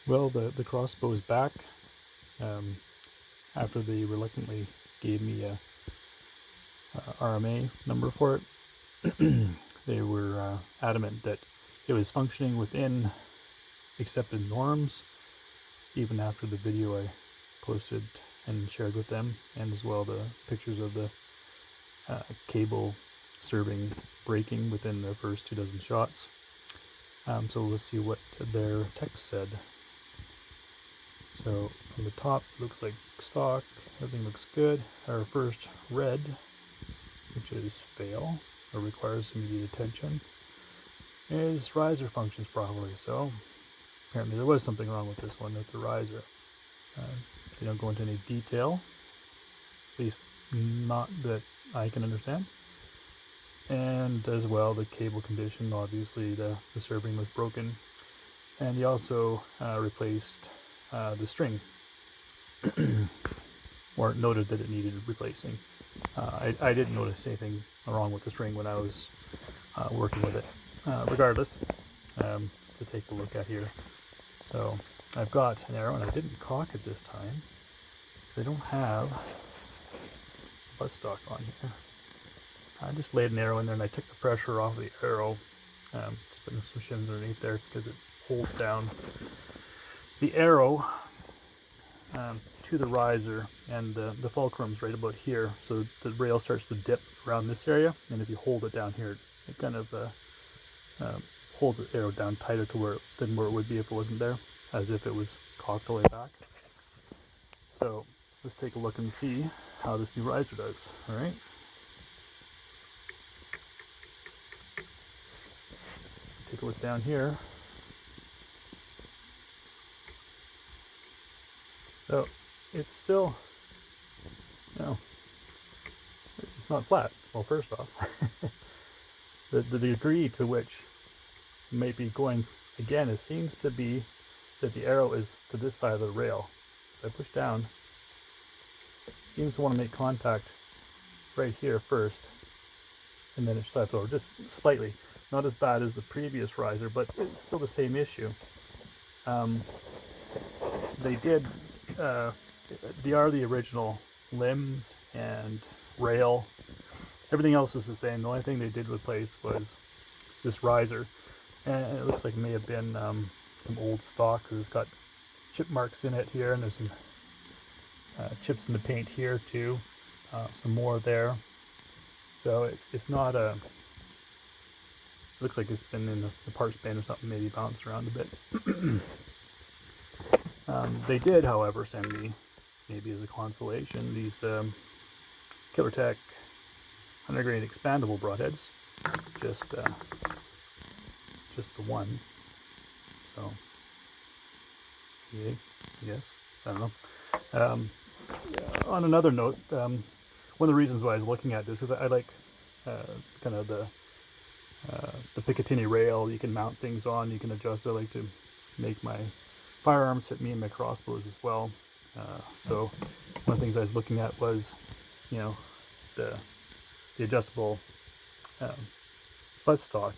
Well, the crossbow is back. Um, After they reluctantly gave me a RMA number for it, they were adamant that it was functioning within accepted norms, even after the video I posted and shared with them, and as well the pictures of the cable serving breaking within the first 2 dozen shots. So let's see what their text said. So from the top, it looks like stock, everything looks good. Our first red, which is fail or requires immediate attention, is riser functions properly. So apparently there was something wrong with this one with the riser. They don't go into any detail, at least not that I can understand. And as well, the cable condition, obviously the serving was broken. And he also replaced the string, or noted that it needed replacing. I didn't notice anything wrong with the string when I was working with it. Regardless, to take a look at here. So I've got an arrow, and I didn't cock it this time because I don't have buttstock on here. I just laid an arrow in there and I took the pressure off the arrow, just putting some shims underneath there because it holds down the arrow to the riser, and the fulcrum's right about here, so the rail starts to dip around this area, and if you hold it down here, it kind of holds the arrow down tighter to where it would be if it wasn't there, as if it was cocked all the way back. So let's take a look and see how this new riser does. All right. Take a look down here. So it's still, no, it's not flat. Well, first off, the degree to which it might be going again, it seems to be that the arrow is to this side of the rail. If I push down, it seems to want to make contact right here first, and then it slides over just slightly. Not as bad as the previous riser, but it's still the same issue. They are the original limbs and rail. Everything else is the same. The only thing they did replace was this riser, and it looks like it may have been some old stock because it's got chip marks in it here, and there's some chips in the paint here too. Some more there. So it's not a. Looks like it's been in the parts bin or something, maybe bounced around a bit. They did, however, send me, maybe as a consolation, these Killer Tech 100 grain expandable broadheads. Just the one. So, yay, I guess. I don't know. On another note, one of the reasons why I was looking at this is I like kind of the Picatinny rail. You can mount things on, you can adjust it. I like to make my firearms fit me and my crossbows as well. So one of the things I was looking at was, you know, the adjustable buttstock,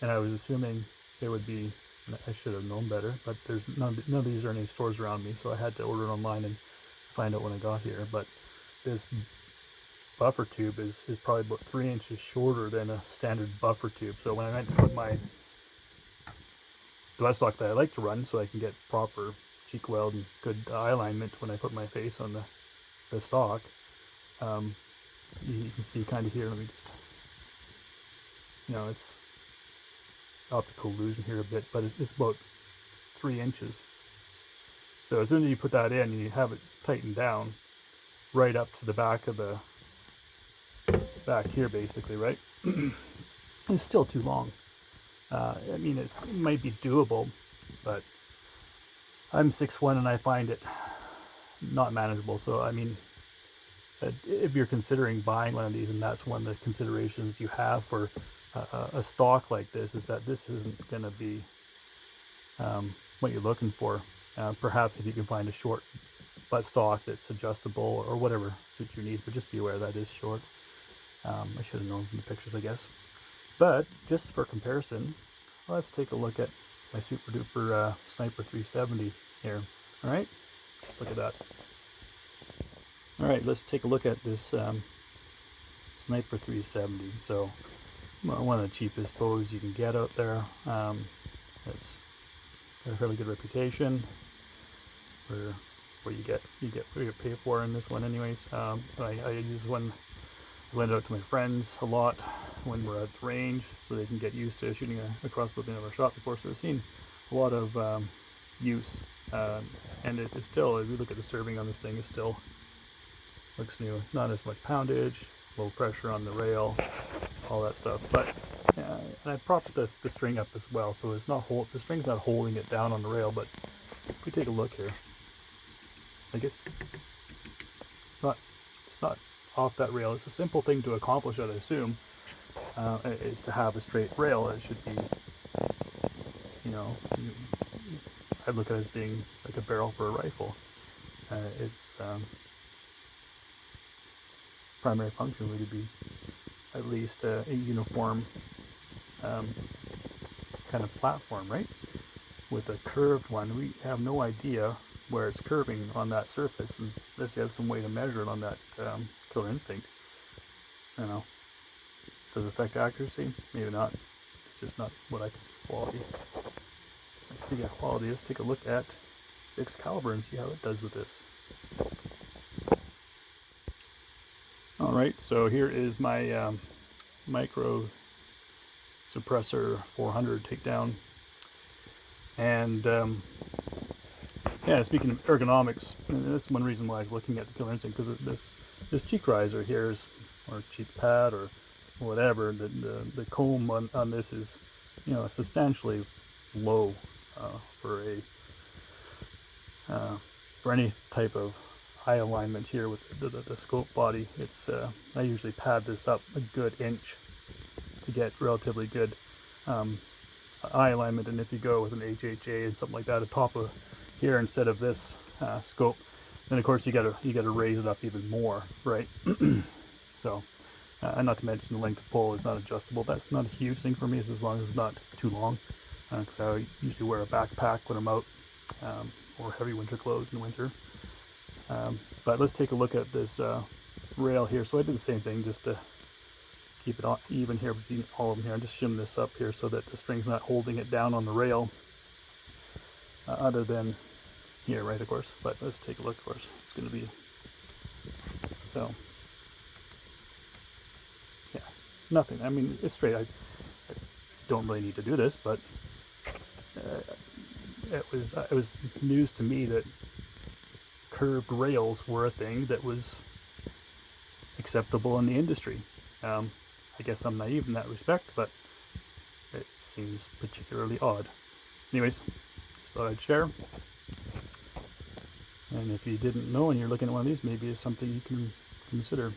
and I was assuming there would be. I should have known better, but there's none of these are in any stores around me, so I had to order it online and find out when I got here. But this buffer tube is probably about 3 inches shorter than a standard buffer tube. So when I went to put the buttstock that I like to run, so I can get proper cheek weld and good eye alignment when I put my face on the stock, you can see kind of here. Let me just, it's optical illusion here a bit, but it's about 3 inches. So as soon as you put that in, you have it tightened down right up to the back of the back here, basically, right? It's still too long. I mean, it might be doable, but I'm 6'1" and I find it not manageable. So, I mean, if you're considering buying one of these, and that's one of the considerations you have for a stock like this, is that this isn't going to be what you're looking for. Perhaps if you can find a short buttstock that's adjustable or whatever suits your needs, but just be aware that is short. I should have known from the pictures, I guess. But just for comparison, let's take a look at my super duper Sniper 370 here. All right, let's look at that. All right, let's take a look at this Sniper 370. So one of the cheapest bows you can get out there. It's got a fairly good reputation for what you get what you pay for in this one, anyways. I use one. I lend it out to my friends a lot when we're at the range, so they can get used to shooting a crossbow they've never shot before. So I've seen a lot of use, and it is still. If you look at the serving on this thing, it still looks new. Not as much poundage, low pressure on the rail, all that stuff. But and I propped the string up as well, so it's not the string's not holding it down on the rail. But if we take a look here, I guess it's not off that rail. It's a simple thing to accomplish, I'd assume, is to have a straight rail. It should be, I look at it as being like a barrel for a rifle. Its primary function would be at least a uniform kind of platform, right? With a curved one, we have no idea where it's curving on that surface, unless you have some way to measure it on that Killer Instinct. Does it affect accuracy? Maybe not. It's just not what I consider quality. And speaking of quality, let's take a look at Excalibur and see how it does with this. Alright, so here is my micro suppressor 400 takedown. And yeah, speaking of ergonomics, and that's one reason why I was looking at the Killer Instinct, because this cheek riser here is, or cheek pad or whatever, the comb on this is, substantially low for any type of eye alignment here with the scope body. It's I usually pad this up a good inch to get relatively good eye alignment, and if you go with an HHA and something like that at the top of here instead of this scope, then of course you gotta raise it up even more, right? So and not to mention the length of pole is not adjustable. That's not a huge thing for me, as long as it's not too long, because I usually wear a backpack when I'm out, or heavy winter clothes in winter. But let's take a look at this rail here. So I did the same thing just to keep it even here between all of them here. I just shim this up here so that the string's not holding it down on the rail, other than here, right, of course. But let's take a look, of course. It's going to be, so, yeah, nothing. I mean, it's straight. I don't really need to do this, but it was news to me that curved rails were a thing that was acceptable in the industry. I guess I'm naive in that respect, but it seems particularly odd. Anyways, just thought I'd share. And if you didn't know and you're looking at one of these, maybe it's something you can consider.